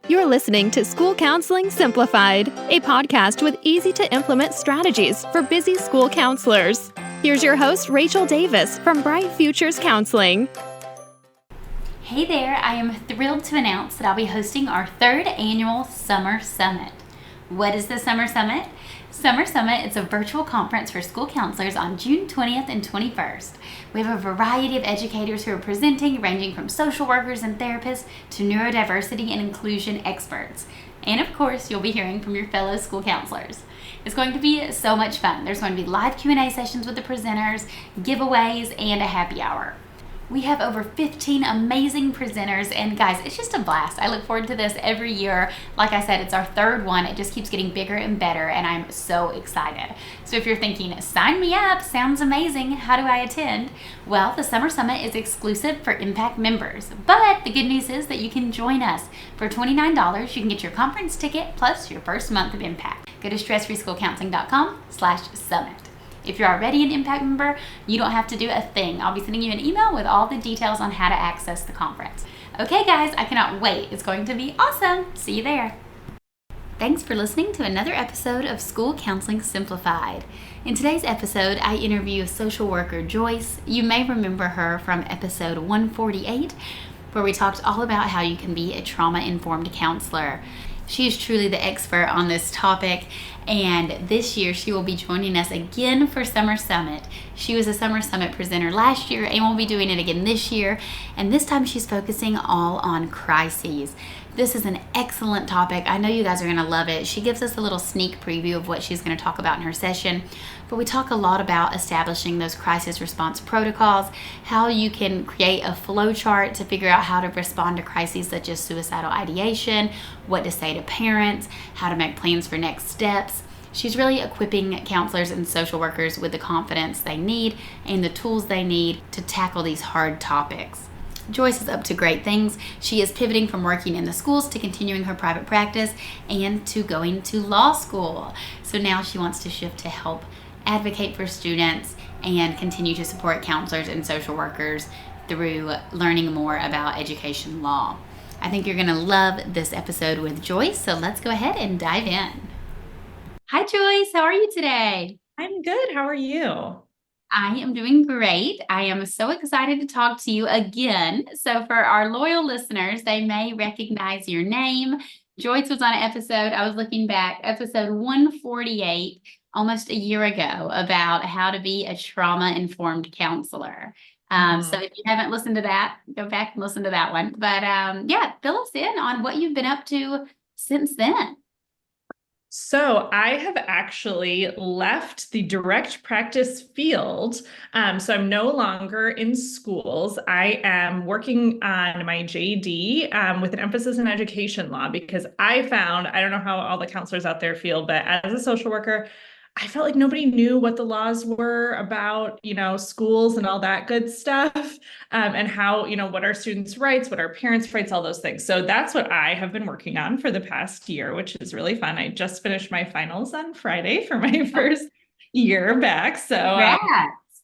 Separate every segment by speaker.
Speaker 1: You're listening to School Counseling Simplified, a podcast with easy-to-implement strategies for busy school counselors. Here's your host, Rachel Davis from Bright Futures Counseling.
Speaker 2: Hey there, I am thrilled to announce that I'll be hosting our third annual Summer Summit. What is the Summer Summit? Summer Summit is a virtual conference for school counselors on June 20th and 21st. We have a variety of educators who are presenting, ranging from social workers and therapists to neurodiversity and inclusion experts. And of course, you'll be hearing from your fellow school counselors. It's going to be so much fun. There's going to be live Q&A sessions with the presenters, giveaways, and a happy hour. We have over 15 amazing presenters, and guys, it's just a blast. I look forward to this every year. Like I said, it's our third one. It just keeps getting bigger and better, and I'm so excited. So if you're thinking, sign me up, sounds amazing, how do I attend? Well, the Summer Summit is exclusive for Impact members, but the good news is that you can join us. For $29, you can get your conference ticket plus your first month of Impact. Go to stressfreeschoolcounseling.com/summit. If you're already an Impact member, you don't have to do a thing. I'll be sending you an email with all the details on how to access the conference. Okay, guys, I cannot wait. It's going to be awesome. See you there. Thanks for listening to another episode of School Counseling Simplified. In today's episode, I interview social worker Joyce. You may remember her from episode 148, where we talked all about how you can be a trauma-informed counselor. She is truly the expert on this topic, and this year she will be joining us again for Summer Summit. She was a Summer Summit presenter last year and will be doing it again this year, and this time she's focusing all on crises. This is an excellent topic. I know you guys are going to love it. She gives us a little sneak preview of what she's going to talk about in her session, but we talk a lot about establishing those crisis response protocols, how you can create a flowchart to figure out how to respond to crises such as suicidal ideation, what to say to parents, how to make plans for next steps. She's really equipping counselors and social workers with the confidence they need and the tools they need to tackle these hard topics. Joyce is up to great things. She is pivoting from working in the schools to continuing her private practice and to going to law school. So now she wants to shift to help advocate for students and continue to support counselors and social workers through learning more about education law. I think you're going to love this episode with Joyce, so let's go ahead and dive in. Hi, Joyce. How are you today?
Speaker 3: I'm good. How are you?
Speaker 2: I am doing great. I am so excited to talk to you again. So for our loyal listeners, they may recognize your name. Joyce was on an episode, I was looking back, episode 148, almost a year ago, about how to be a trauma-informed counselor. So if you haven't listened to that, go back and listen to that one. But yeah, fill us in on what you've been up to since then.
Speaker 3: So I have actually left the direct practice field. So I'm no longer in schools. I am working on my JD with an emphasis in education law because I found, I don't know how all the counselors out there feel, but as a social worker, I felt like nobody knew what the laws were about, schools and all that good stuff, and how, what are students' rights, what are parents' rights, all those things. So that's what I have been working on for the past year, which is really fun. I just finished my finals on Friday for my first year back. So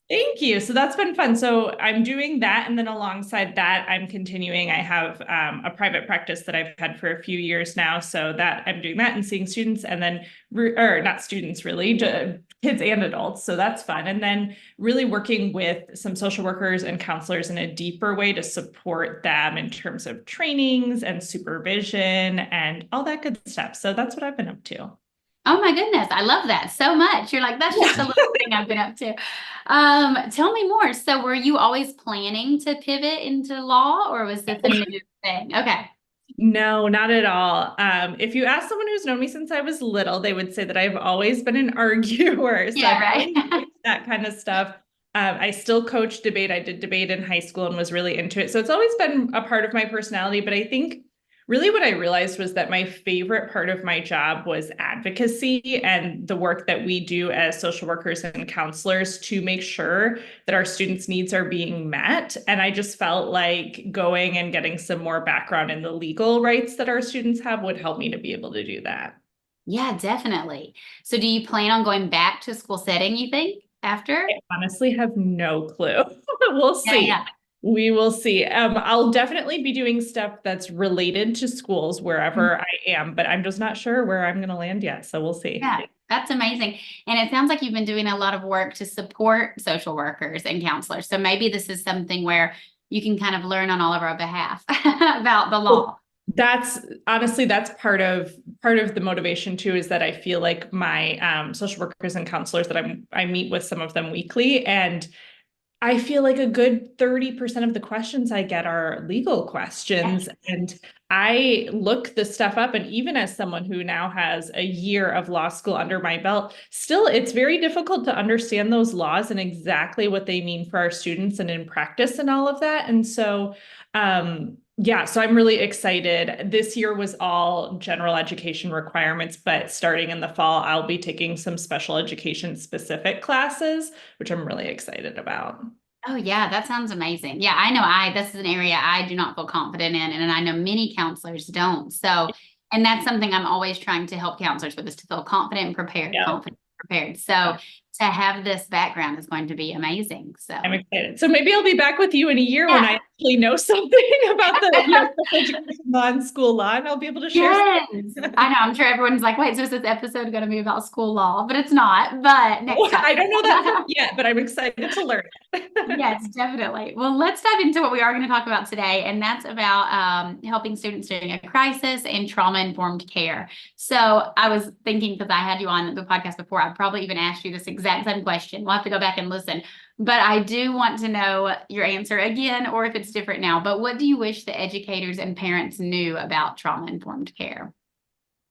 Speaker 3: thank you. So that's been fun. So I'm doing that. And then alongside that, I'm continuing. I have a private practice that I've had for a few years now. So that I'm doing that and seeing students and then, or not students really, kids and adults. So that's fun. And then really working with some social workers and counselors in a deeper way to support them in terms of trainings and supervision and all that good stuff. So that's what I've been up to.
Speaker 2: Oh my goodness, I love that so much. You're like, that's just a little thing I've been up to. Tell me more. So were you always planning to pivot into law, or was this a new thing? Okay.
Speaker 3: No, not at all. If you ask someone who's known me since I was little, they would say that I've always been an arguer. So
Speaker 2: yeah, right.
Speaker 3: That kind of stuff. I still coach debate. I did debate in high school and was really into it. So it's always been a part of my personality, but I think really what I realized was that my favorite part of my job was advocacy and the work that we do as social workers and counselors to make sure that our students' needs are being met. And I just felt like going and getting some more background in the legal rights that our students have would help me to be able to do that.
Speaker 2: Yeah, definitely. So do you plan on going back to school setting, you think, after?
Speaker 3: I honestly have no clue. We'll see.
Speaker 2: Yeah.
Speaker 3: We will see. I'll definitely be doing stuff that's related to schools wherever I am, but I'm just not sure where I'm going to land yet. So we'll see.
Speaker 2: Yeah, that's amazing. And it sounds like you've been doing a lot of work to support social workers and counselors. So maybe this is something where you can kind of learn on all of our behalf about the law.
Speaker 3: That's honestly, that's part of the motivation too, is that I feel like my social workers and counselors that I meet with some of them weekly, and I feel like a good 30% of the questions I get are legal questions. And I look this stuff up. And even as someone who now has a year of law school under my belt, still, it's very difficult to understand those laws and exactly what they mean for our students and in practice and all of that. And so, yeah, so I'm really excited. This year was all general education requirements, but starting in the fall, I'll be taking some special education specific classes, which I'm really excited about.
Speaker 2: Oh yeah, that sounds amazing. Yeah, I know this is an area I do not feel confident in, and I know many counselors don't. So, and that's something I'm always trying to help counselors with, is to feel confident and prepared,
Speaker 3: Yeah.
Speaker 2: confident and prepared. So to have this background is going to be amazing. So
Speaker 3: I'm excited. So maybe I'll be back with you in a year when I
Speaker 2: yeah.
Speaker 3: actually know something about the special education law and school law, and I'll be able to share.
Speaker 2: Yes, I know. I'm sure everyone's like, wait, so is this episode going to be about school law? But it's not. But next time.
Speaker 3: I don't know that yet, but I'm excited to learn.
Speaker 2: Yes, definitely. Well, let's dive into what we are going to talk about today, and that's about helping students during a crisis and trauma-informed care. So I was thinking, because I had you on the podcast before, I'd probably even asked you this exact same question. We'll have to go back and listen. But I do want to know your answer again, or if it's different now. But what do you wish the educators and parents knew about trauma-informed care?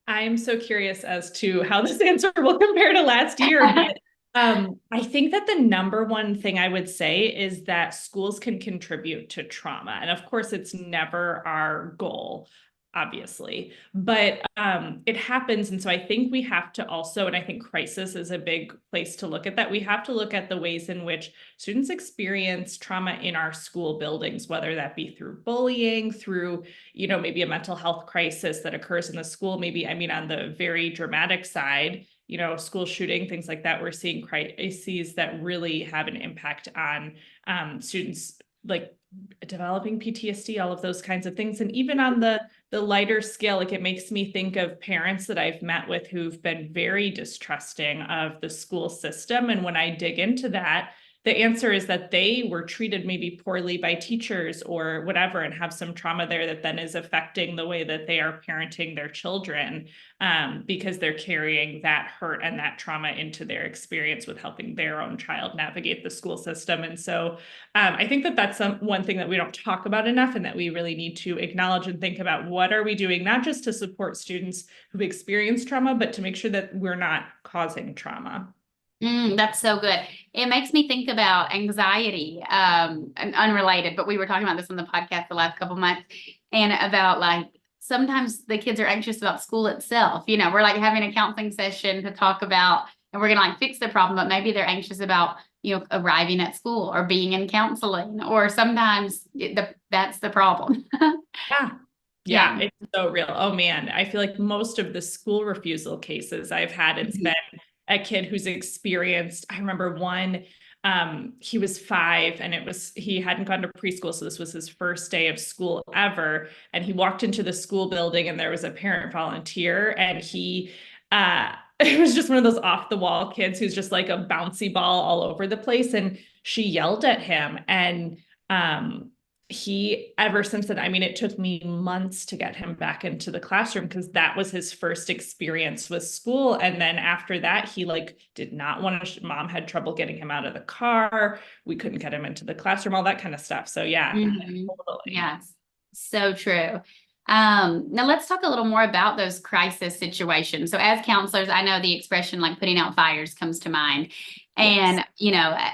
Speaker 3: I'm so curious as to how this answer will compare to last year. But I think that the number one thing I would say is that schools can contribute to trauma. And of course, it's never our goal, obviously, but it happens. And so I think we have to also, and I think crisis is a big place to look at that. We have to look at the ways in which students experience trauma in our school buildings, whether that be through bullying, through, maybe a mental health crisis that occurs in the school. Maybe, on the very dramatic side, school shooting, things like that. We're seeing crises that really have an impact on students, like developing PTSD, all of those kinds of things. And even on the lighter scale, like, it makes me think of parents that I've met with who've been very distrusting of the school system. And when I dig into that, the answer is that they were treated maybe poorly by teachers or whatever, and have some trauma there that then is affecting the way that they are parenting their children, because they're carrying that hurt and that trauma into their experience with helping their own child navigate the school system. And so I think that that's one thing that we don't talk about enough, and that we really need to acknowledge and think about. What are we doing, not just to support students who've experienced trauma, but to make sure that we're not causing trauma.
Speaker 2: That's so good. It makes me think about anxiety, and unrelated, but we were talking about this on the podcast the last couple months, and about, like, sometimes the kids are anxious about school itself. We're like having a counseling session to talk about, and we're going to fix the problem, but maybe they're anxious about, arriving at school or being in counseling, or sometimes that's the problem.
Speaker 3: Yeah, it's so real. Oh man, I feel like most of the school refusal cases I've had, it's been a kid who's experienced, I remember one, he was 5 and he hadn't gone to preschool. So this was his first day of school ever. And he walked into the school building and there was a parent volunteer, and it was just one of those off the wall kids who's just like a bouncy ball all over the place. And she yelled at him, and he, ever since then, it took me months to get him back into the classroom, because that was his first experience with school. And then after that, he did not want to, mom had trouble getting him out of the car. We couldn't get him into the classroom, all that kind of stuff. So yeah, totally.
Speaker 2: Yes, so true. Now let's talk a little more about those crisis situations. So as counselors, I know the expression putting out fires comes to mind. And,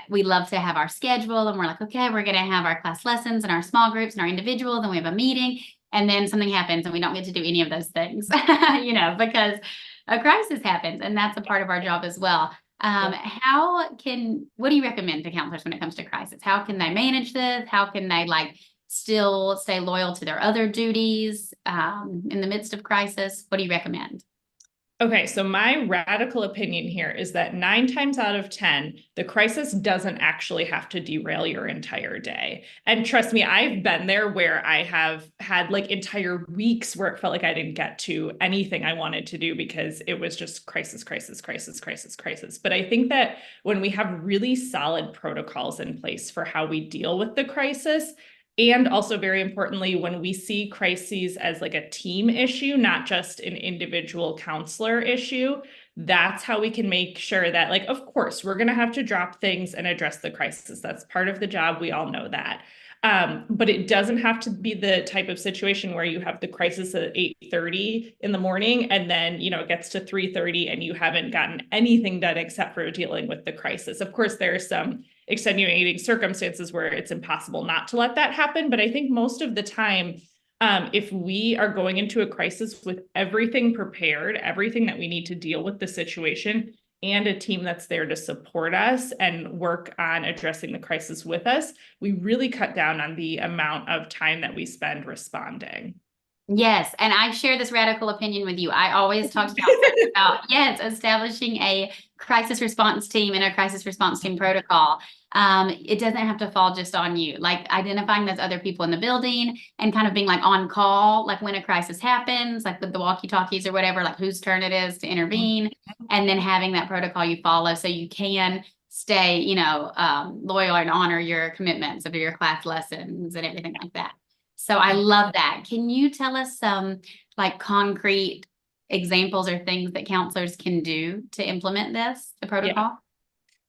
Speaker 2: we love to have our schedule, and we're like, okay, we're going to have our class lessons and our small groups and our individual. Then we have a meeting, and then something happens and we don't get to do any of those things, because a crisis happens, and that's a part of our job as well. What do you recommend to counselors when it comes to crisis? How can they manage this? How can they still stay loyal to their other duties, in the midst of crisis? What do you recommend?
Speaker 3: Okay, so my radical opinion here is that 9 times out of 10, the crisis doesn't actually have to derail your entire day. And trust me, I've been there where I have had like entire weeks where it felt like I didn't get to anything I wanted to do because it was just crisis, crisis, crisis, crisis, crisis. But I think that when we have really solid protocols in place for how we deal with the crisis, and also, very importantly, when we see crises as like a team issue, not just an individual counselor issue, that's how we can make sure that, like, of course, we're going to have to drop things and address the crisis. That's part of the job. We all know that. But it doesn't have to be the type of situation where you have the crisis at 8:30 in the morning and then, it gets to 3:30 and you haven't gotten anything done except for dealing with the crisis. Of course, there are some extenuating circumstances where it's impossible not to let that happen. But I think most of the time, if we are going into a crisis with everything prepared, everything that we need to deal with the situation, and a team that's there to support us and work on addressing the crisis with us, we really cut down on the amount of time that we spend responding.
Speaker 2: Yes, and I share this radical opinion with you. I always talk about yes, establishing a crisis response team and a crisis response team protocol. It doesn't have to fall just on you. Like identifying those other people in the building and kind of being like on call, like when a crisis happens, like with the walkie-talkies or whatever, like whose turn it is to intervene, and then having that protocol you follow so you can stay, loyal and honor your commitments of your class lessons and everything like that. So I love that. Can you tell us some like concrete examples or things that counselors can do to implement the protocol?
Speaker 3: Yeah.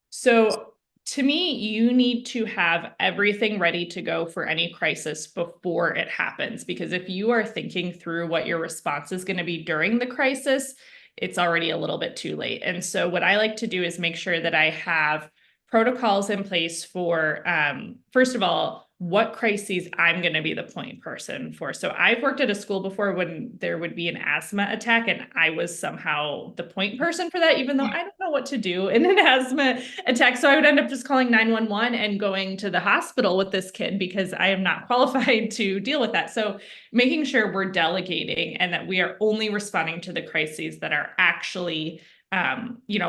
Speaker 3: So to me, you need to have everything ready to go for any crisis before it happens. Because if you are thinking through what your response is going to be during the crisis, it's already a little bit too late. And so what I like to do is make sure that I have protocols in place for, first of all, what crises I'm going to be the point person for. So I've worked at a school before when there would be an asthma attack and I was somehow the point person for that, even though I don't know what to do in an asthma attack. So I would end up just calling 911 and going to the hospital with this kid because I am not qualified to deal with that. So making sure we're delegating and that we are only responding to the crises that are actually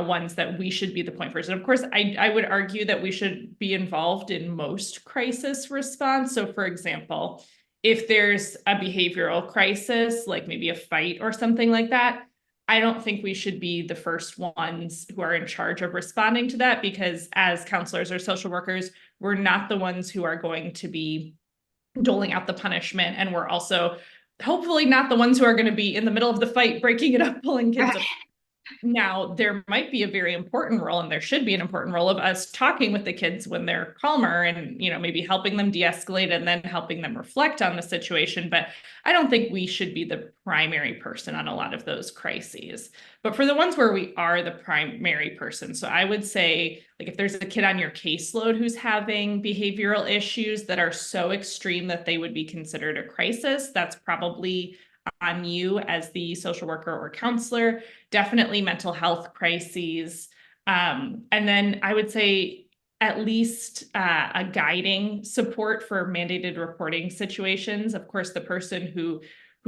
Speaker 3: ones that we should be the point person. Of course, I would argue that we should be involved in most crisis response. So for example, if there's a behavioral crisis, like maybe a fight or something like that, I don't think we should be the first ones who are in charge of responding to that because as counselors or social workers, we're not the ones who are going to be doling out the punishment. And we're also hopefully not the ones who are going to be in the middle of the fight, breaking it up, pulling kids up. Now, there might be a very important role, and there should be an important role of us talking with the kids when they're calmer and, maybe helping them de-escalate and then helping them reflect on the situation. But I don't think we should be the primary person on a lot of those crises. But for the ones where we are the primary person, so I would say, like, if there's a kid on your caseload who's having behavioral issues that are so extreme that they would be considered a crisis, that's probably on you as the social worker or counselor. Definitely mental health crises. And then I would say at least a guiding support for mandated reporting situations. Of course, the person who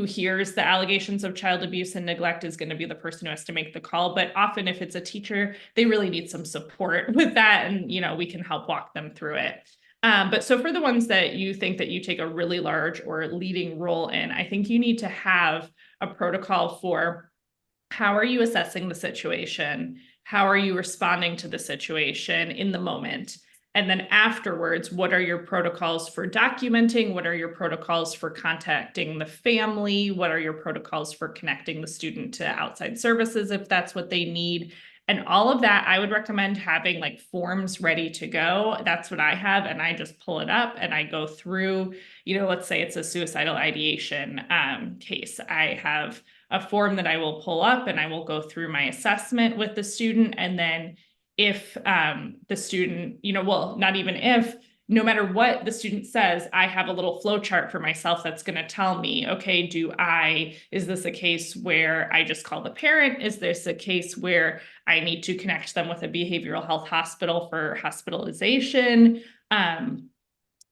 Speaker 3: hears the allegations of child abuse and neglect is going to be the person who has to make the call. But often if it's a teacher, they really need some support with that. And, we can help walk them through it. But so for the ones that you think that you take a really large or leading role in, I think you need to have a protocol for how are you assessing the situation? How are you responding to the situation in the moment? And then afterwards, what are your protocols for documenting? What are your protocols for contacting the family? What are your protocols for connecting the student to outside services if that's what they need? And all of that, I would recommend having like forms ready to go. That's what I have. And I just pull it up and I go through, let's say it's a suicidal ideation case. I have a form that I will pull up and I will go through my assessment with the student. And then if the student, not even if, no matter what the student says, I have a little flow chart for myself that's going to tell me, okay, is this a case where I just call the parent? Is this a case where I need to connect them with a behavioral health hospital for hospitalization?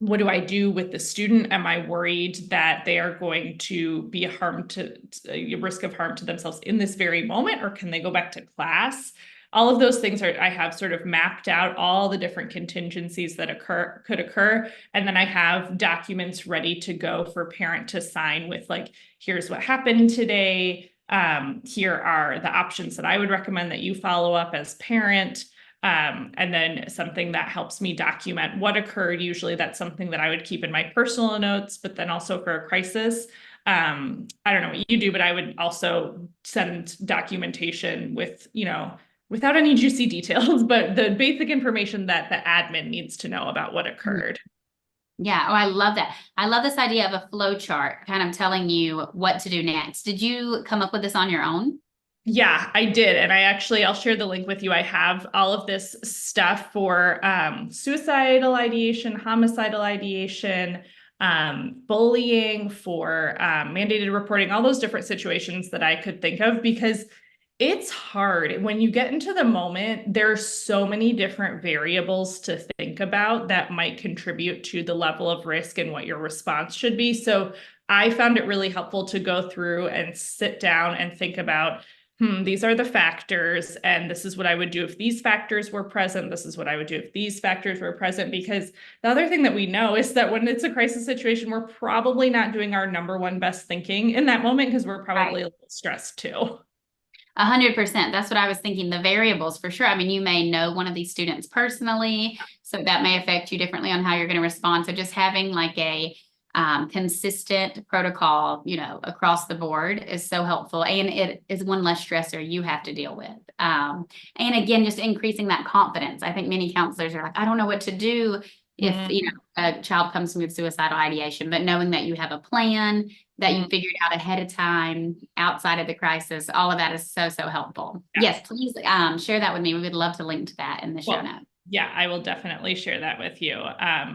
Speaker 3: what do I do with the student? Am I worried that they are going to be a risk of harm to themselves in this very moment, or can they go back to class? All of those things I have sort of mapped out all the different contingencies that could occur. And then I have documents ready to go for parent to sign with, like, here's what happened today. Here are the options that I would recommend that you follow up as parent. And then something that helps me document what occurred. Usually that's something that I would keep in my personal notes, but then also for a crisis. I don't know what you do, but I would also send documentation with, without any juicy details, but the basic information that the admin needs to know about what occurred.
Speaker 2: Yeah. Oh, I love that. I love this idea of a flow chart, kind of telling you what to do next. Did you come up with this on your own?
Speaker 3: Yeah, I did. And I'll share the link with you. I have all of this stuff for suicidal ideation, homicidal ideation, bullying, for mandated reporting, all those different situations that I could think of, because it's hard. When you get into the moment, there are so many different variables to think about that might contribute to the level of risk and what your response should be. So I found it really helpful to go through and sit down and think about, these are the factors, and this is what I would do if these factors were present. This is what I would do if these factors were present. Because the other thing that we know is that when it's a crisis situation, we're probably not doing our number one best thinking in that moment, because we're probably a little stressed too.
Speaker 2: 100%. That's what I was thinking. The variables for sure. I mean, you may know one of these students personally, so that may affect you differently on how you're going to respond. So just having like a consistent protocol, across the board is so helpful. And it is one less stressor you have to deal with. And again, just increasing that confidence. I think many counselors are like, I don't know what to do if, a child comes to me with suicidal ideation, but knowing that you have a plan, that you figured out ahead of time, outside of the crisis, all of that is so, so helpful. Yeah. Yes, please share that with me. We would love to link to that in the show notes.
Speaker 3: Yeah, I will definitely share that with you.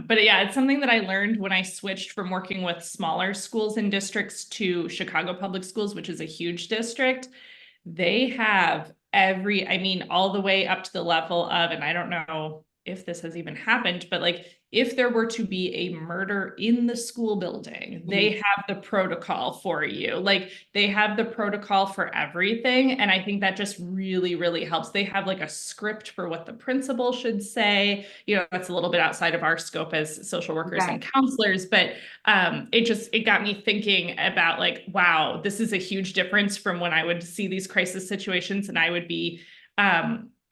Speaker 3: But yeah, it's something that I learned when I switched from working with smaller schools and districts to Chicago Public Schools, which is a huge district. They have all the way up to the level of, and I don't know if this has even happened, but like, if there were to be a murder in the school building, they have the protocol for you. Like, they have the protocol for everything. And I think that just really, really helps. They have like a script for what the principal should say. That's a little bit outside of our scope as social workers and counselors, but it got me thinking about, like, wow, this is a huge difference from when I would see these crisis situations and I would be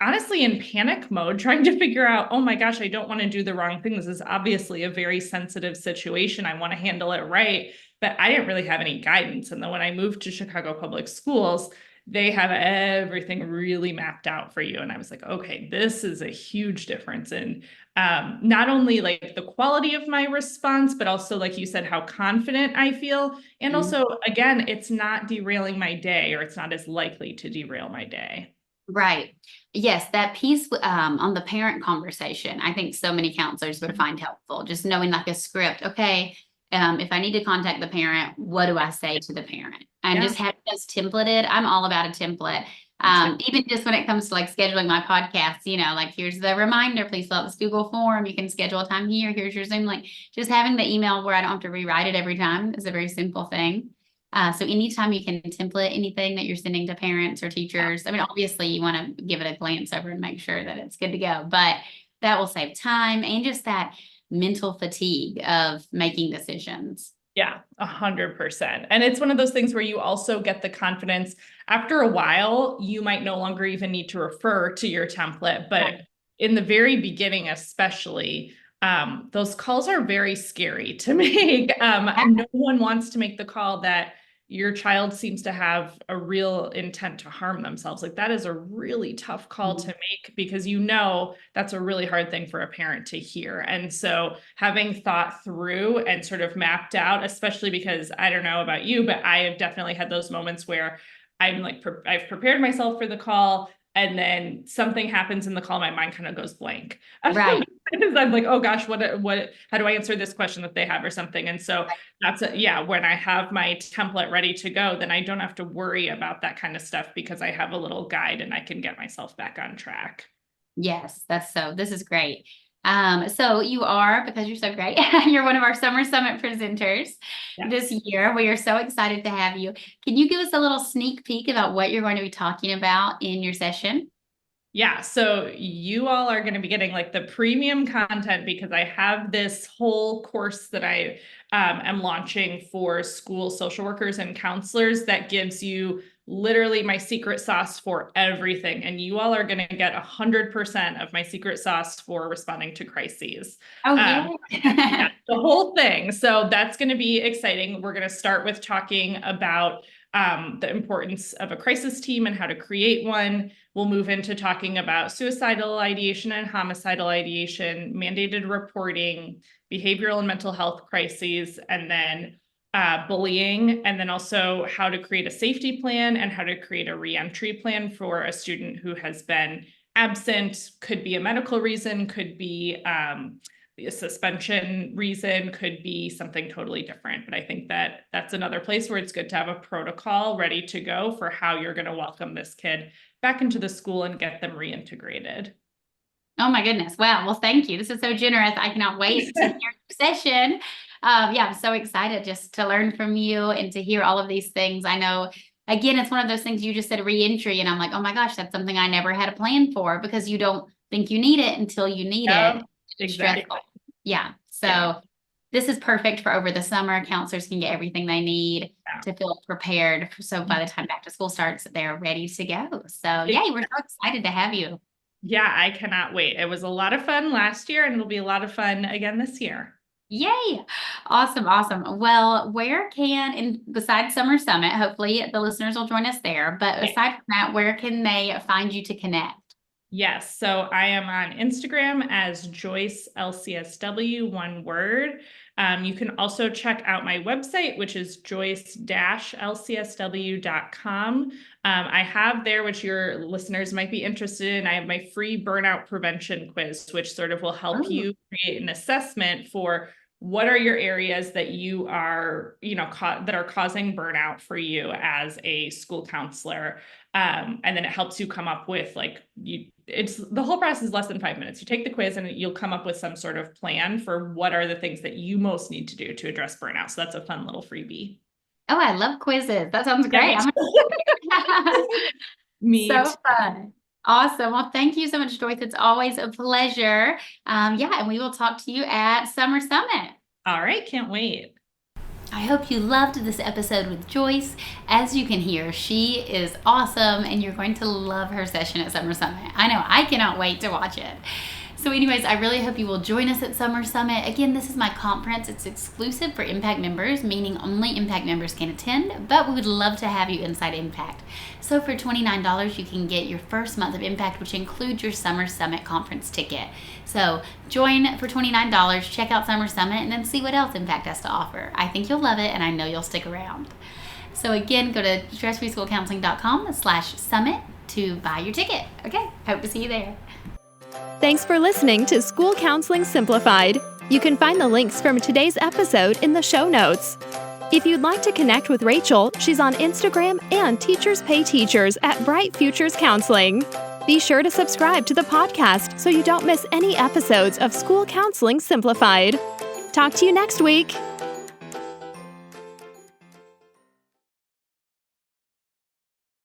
Speaker 3: honestly in panic mode, trying to figure out, oh my gosh, I don't want to do the wrong thing. This is obviously a very sensitive situation. I want to handle it right, but I didn't really have any guidance. And then when I moved to Chicago Public Schools, they have everything really mapped out for you. And I was like, okay, this is a huge difference in not only like the quality of my response, but also, like you said, how confident I feel. And also, again, it's not derailing my day, or it's not as likely to derail my day.
Speaker 2: Right. Yes, that piece on the parent conversation, I think so many counselors would find helpful. Just knowing like a script. Okay, if I need to contact the parent, what do I say to the parent? And just having those templated. I'm all about a template. Even just when it comes to like scheduling my podcasts, like, here's the reminder, please fill out this Google form. You can schedule a time here. Here's your Zoom link. Just having the email where I don't have to rewrite it every time is a very simple thing. So anytime you can template anything that you're sending to parents or teachers, I mean, obviously you want to give it a glance over and make sure that it's good to go, but that will save time and just that mental fatigue of making decisions.
Speaker 3: Yeah, 100%. And it's one of those things where you also get the confidence. After a while, you might no longer even need to refer to your template, but in the very beginning, especially, those calls are very scary to make. No one wants to make the call that your child seems to have a real intent to harm themselves. Like, that is a really tough call to make, because that's a really hard thing for a parent to hear. And so having thought through and sort of mapped out, especially because I don't know about you, but I have definitely had those moments where I'm like, I've prepared myself for the call, and then something happens in the call, my mind kind of goes blank.
Speaker 2: Right.
Speaker 3: Because I'm like, oh gosh, how do I answer this question that they have or something? And so when I have my template ready to go, then I don't have to worry about that kind of stuff, because I have a little guide and I can get myself back on track.
Speaker 2: Yes, this is great. So you are, because you're so great, you're one of our Summer Summit presenters this year. We are so excited to have you. Can you give us a little sneak peek about what you're going to be talking about in your session?
Speaker 3: Yeah, so you all are going to be getting like the premium content because I have this whole course that I am launching for school social workers and counselors that gives you literally my secret sauce for everything. And you all are going to get 100% of my secret sauce for responding to crises.
Speaker 2: Oh,
Speaker 3: Yeah, the whole thing. So that's going to be exciting. We're going to start with talking about the importance of a crisis team and how to create one. We'll move into talking about suicidal ideation and homicidal ideation, mandated reporting, behavioral and mental health crises, and then bullying, and then also how to create a safety plan and how to create a reentry plan for a student who has been absent. Could be a medical reason, could be a suspension reason, could be something totally different. But I think that that's another place where it's good to have a protocol ready to go for how you're going to welcome this kid back into the school and get them reintegrated.
Speaker 2: Oh my goodness. Wow. Well, thank you. This is so generous. I cannot wait to hear your session. Yeah, I'm so excited just to learn from you and to hear all of these things. I know, again, it's one of those things you just said, reentry, and I'm like, oh my gosh, that's something I never had a plan for, because you don't think you need it until you need it.
Speaker 3: Exactly.
Speaker 2: Stressful. Yeah. So this is perfect for over the summer. Counselors can get everything they need to feel prepared. So by the time back to school starts, they're ready to go. So yay, we're so excited to have you.
Speaker 3: Yeah, I cannot wait. It was a lot of fun last year and it'll be a lot of fun again this year.
Speaker 2: Yay. Awesome. Awesome. Well, where can, and besides Summer Summit, hopefully the listeners will join us there, but aside from that, where can they find you to connect?
Speaker 3: Yes. So I am on Instagram as Joyce LCSW, one word. You can also check out my website, which is joyce-lcsw.com. I have there, which your listeners might be interested in, I have my free burnout prevention quiz, which sort of will help you create an assessment for what are your areas that you are, that are causing burnout for you as a school counselor. And then it helps you come up with it's the whole process is less than 5 minutes. You take the quiz and you'll come up with some sort of plan for what are the things that you most need to do to address burnout. So that's a fun little freebie.
Speaker 2: Oh, I love quizzes. That sounds great.
Speaker 3: Me
Speaker 2: so
Speaker 3: too.
Speaker 2: fun. Awesome. Well, thank you so much, Joyce. It's always a pleasure. And we will talk to you at Summer Summit.
Speaker 3: All right. Can't wait.
Speaker 2: I hope you loved this episode with Joyce. As you can hear, she is awesome, and you're going to love her session at Summer Summit. I know, I cannot wait to watch it. So anyways, I really hope you will join us at Summer Summit. Again, this is my conference. It's exclusive for Impact members, meaning only Impact members can attend, but we would love to have you inside Impact. So for $29, you can get your first month of Impact, which includes your Summer Summit conference ticket. So join for $29, check out Summer Summit, and then see what else Impact has to offer. I think you'll love it, and I know you'll stick around. So again, go to stressfreeschoolcounseling.com/summit to buy your ticket. Okay, hope to see you there.
Speaker 1: Thanks for listening to School Counseling Simplified. You can find the links from today's episode in the show notes. If you'd like to connect with Rachel, she's on Instagram and Teachers Pay Teachers at Bright Futures Counseling. Be sure to subscribe to the podcast so you don't miss any episodes of School Counseling Simplified. Talk to you next week.